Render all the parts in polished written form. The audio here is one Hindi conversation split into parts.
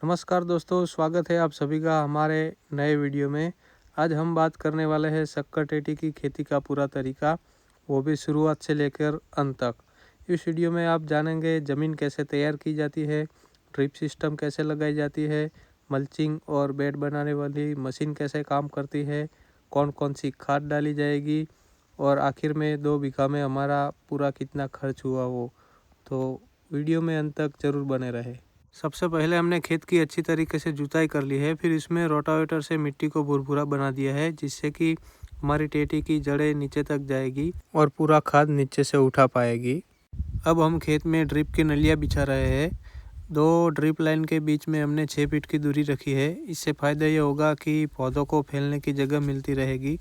नमस्कार दोस्तों, स्वागत है आप सभी का हमारे नए वीडियो में। आज हम बात करने वाले हैं शक्कर टेटी की खेती का पूरा तरीका, वो भी शुरुआत से लेकर अंत तक। इस वीडियो में आप जानेंगे ज़मीन कैसे तैयार की जाती है, ड्रिप सिस्टम कैसे लगाई जाती है, मल्चिंग और बेड बनाने वाली मशीन कैसे काम करती है, कौन कौन सी खाद डाली जाएगी और आखिर में 2 बीघा में हमारा पूरा कितना खर्च हुआ वो। तो वीडियो में अंत तक ज़रूर बने रहे। सबसे पहले हमने खेत की अच्छी तरीके से जुताई कर ली है, फिर इसमें रोटावेटर से मिट्टी को भुरभुरा बना दिया है, जिससे कि हमारी टेटी की जड़ें नीचे तक जाएगी और पूरा खाद नीचे से उठा पाएगी। अब हम खेत में ड्रिप की नलियाँ बिछा रहे हैं। 2 ड्रिप लाइन के बीच में हमने 6 फीट की दूरी रखी है। इससे फ़ायदा ये होगा कि पौधों को फैलने की जगह मिलती रहेगी,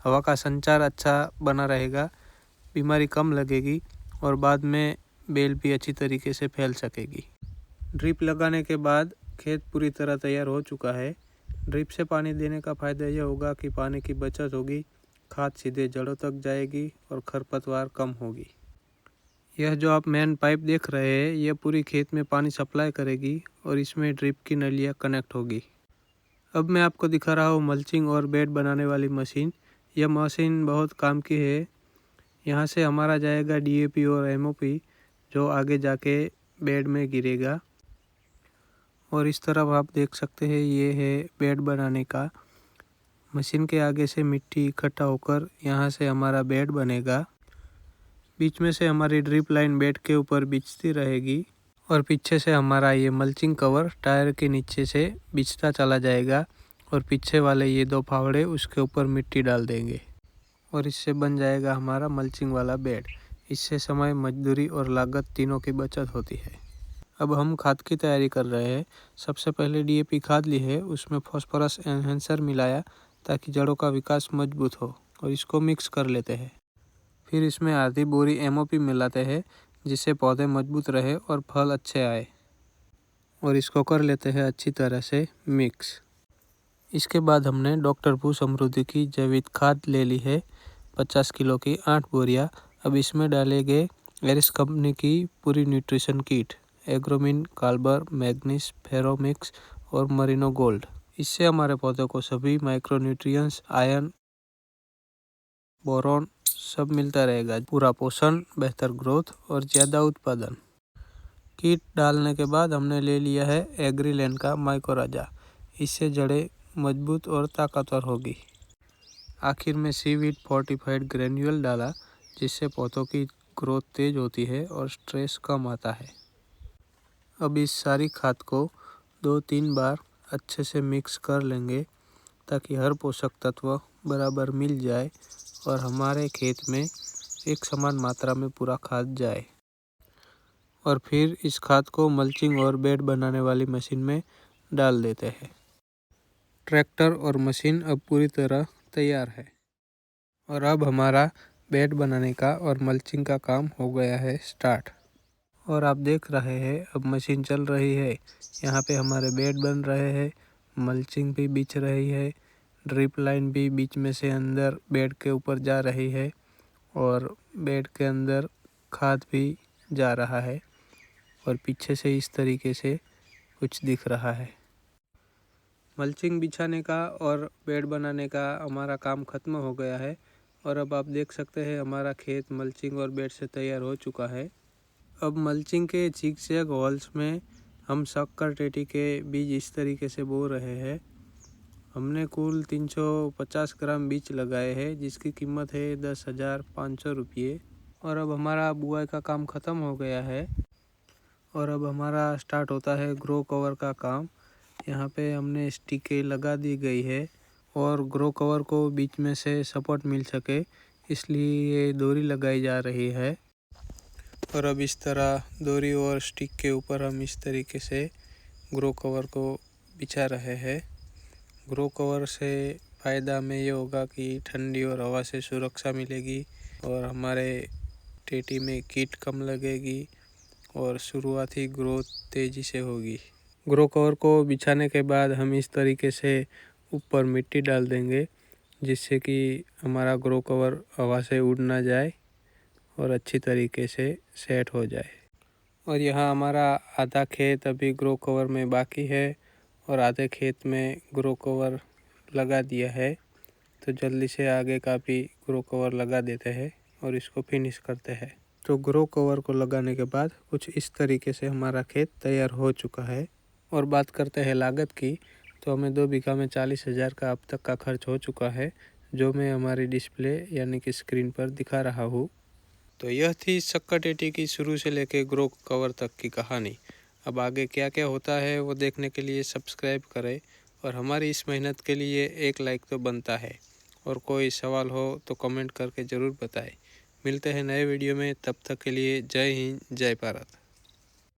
हवा का संचार अच्छा बना रहेगा, बीमारी कम लगेगी और बाद में बेल भी अच्छी तरीके से फैल सकेगी। ड्रिप लगाने के बाद खेत पूरी तरह तैयार हो चुका है। ड्रिप से पानी देने का फ़ायदा यह होगा कि पानी की बचत होगी, खाद सीधे जड़ों तक जाएगी और खरपतवार कम होगी। यह जो आप मेन पाइप देख रहे हैं, यह पूरी खेत में पानी सप्लाई करेगी और इसमें ड्रिप की नलियाँ कनेक्ट होगी। अब मैं आपको दिखा रहा हूँ मल्चिंग और बेड बनाने वाली मशीन। यह मशीन बहुत काम की है। यहाँ से हमारा जाएगा DAP और MOP, जो आगे जाके बेड में गिरेगा। और इस तरफ आप देख सकते हैं, ये है बेड बनाने का। मशीन के आगे से मिट्टी इकट्ठा होकर यहाँ से हमारा बेड बनेगा। बीच में से हमारी ड्रिप लाइन बेड के ऊपर बिछती रहेगी और पीछे से हमारा ये मल्चिंग कवर टायर के नीचे से बिछता चला जाएगा और पीछे वाले ये 2 फावड़े उसके ऊपर मिट्टी डाल देंगे और इससे बन जाएगा हमारा मल्चिंग वाला बेड। इससे समय, मजदूरी और लागत तीनों की बचत होती है। अब हम खाद की तैयारी कर रहे हैं। सबसे पहले DAP खाद ली है, उसमें फॉस्फोरस एनहेंसर मिलाया ताकि जड़ों का विकास मजबूत हो और इसको मिक्स कर लेते हैं। फिर इसमें आधी बोरी MOP मिलाते हैं, जिससे पौधे मजबूत रहे और फल अच्छे आए, और इसको कर लेते हैं अच्छी तरह से मिक्स। इसके बाद हमने डॉक्टर भू समृद्धि की जैविक खाद ले ली है, 50 किलो की 8 बोरियाँ। अब इसमें डालेंगे एरिस कंपनी की पूरी न्यूट्रिशन किट, एग्रोमिन, कार्बर, मैग्नीस, फेरोमिक्स और मरीनो गोल्ड। इससे हमारे पौधों को सभी माइक्रोन्यूट्रिएंट्स, आयरन, बोरॉन सब मिलता रहेगा। पूरा पोषण, बेहतर ग्रोथ और ज़्यादा उत्पादन। किट डालने के बाद हमने ले लिया है एग्रीलैंड का माइकोराजा। इससे जड़ें मजबूत और ताकतवर होगी। आखिर में सीवीड फोर्टिफाइड ग्रेन्यूल डाला, जिससे पौधों की ग्रोथ तेज होती है और स्ट्रेस कम आता है। अब इस सारी खाद को 2-3 बार अच्छे से मिक्स कर लेंगे ताकि हर पोषक तत्व बराबर मिल जाए और हमारे खेत में एक समान मात्रा में पूरा खाद जाए। और फिर इस खाद को मल्चिंग और बेड बनाने वाली मशीन में डाल देते हैं। ट्रैक्टर और मशीन अब पूरी तरह तैयार है और अब हमारा बेड बनाने का और मल्चिंग का काम हो गया है स्टार्ट। और आप देख रहे हैं, अब मशीन चल रही है। यहाँ पे हमारे बेड बन रहे हैं, मल्चिंग भी बिछ रही है, ड्रिप लाइन भी बीच में से अंदर बेड के ऊपर जा रही है और बेड के अंदर खाद भी जा रहा है और पीछे से इस तरीके से कुछ दिख रहा है। मल्चिंग बिछाने का और बेड बनाने का हमारा काम ख़त्म हो गया है और अब आप देख सकते हैं हमारा खेत मल्चिंग और बेड से तैयार हो चुका है। अब मल्चिंग के जिगजैग होल्स में हम शक्कर टेटी के बीज इस तरीके से बो रहे हैं। हमने कुल 350 ग्राम बीज लगाए हैं, जिसकी कीमत है 10,500 रुपये। और अब हमारा बुआई का काम ख़त्म हो गया है और अब हमारा स्टार्ट होता है ग्रो कवर का काम। यहाँ पे हमने स्टिकें लगा दी गई है और ग्रो कवर को बीच में से सपोर्ट मिल सके, इसलिए ये डोरी लगाई जा रही है। और अब इस तरह डोरी और स्टिक के ऊपर हम इस तरीके से ग्रो कवर को बिछा रहे हैं। ग्रो कवर से फ़ायदा में ये होगा कि ठंडी और हवा से सुरक्षा मिलेगी और हमारे टेटी में कीट कम लगेगी और शुरुआती ग्रोथ तेज़ी से होगी। ग्रो कवर को बिछाने के बाद हम इस तरीके से ऊपर मिट्टी डाल देंगे, जिससे कि हमारा ग्रो कवर हवा से उड़ ना जाए और अच्छी तरीके से सेट हो जाए। और यहाँ हमारा आधा खेत अभी ग्रो कवर में बाकी है और आधे खेत में ग्रो कवर लगा दिया है। तो जल्दी से आगे का भी ग्रो कवर लगा देते हैं और इसको फिनिश करते हैं। तो ग्रो कवर को लगाने के बाद कुछ इस तरीके से हमारा खेत तैयार हो चुका है। और बात करते हैं लागत की, तो हमें 2 बीघा में 40,000 का अब तक का खर्च हो चुका है, जो मैं हमारी डिस्प्ले यानी कि स्क्रीन पर दिखा रहा हूँ। तो यह थी शक्कर टेटी की शुरू से लेकर ग्रो कवर तक की कहानी। अब आगे क्या क्या होता है वो देखने के लिए सब्सक्राइब करें और हमारी इस मेहनत के लिए एक लाइक तो बनता है। और कोई सवाल हो तो कमेंट करके ज़रूर बताएं। मिलते हैं नए वीडियो में, तब तक के लिए जय हिंद जय भारत।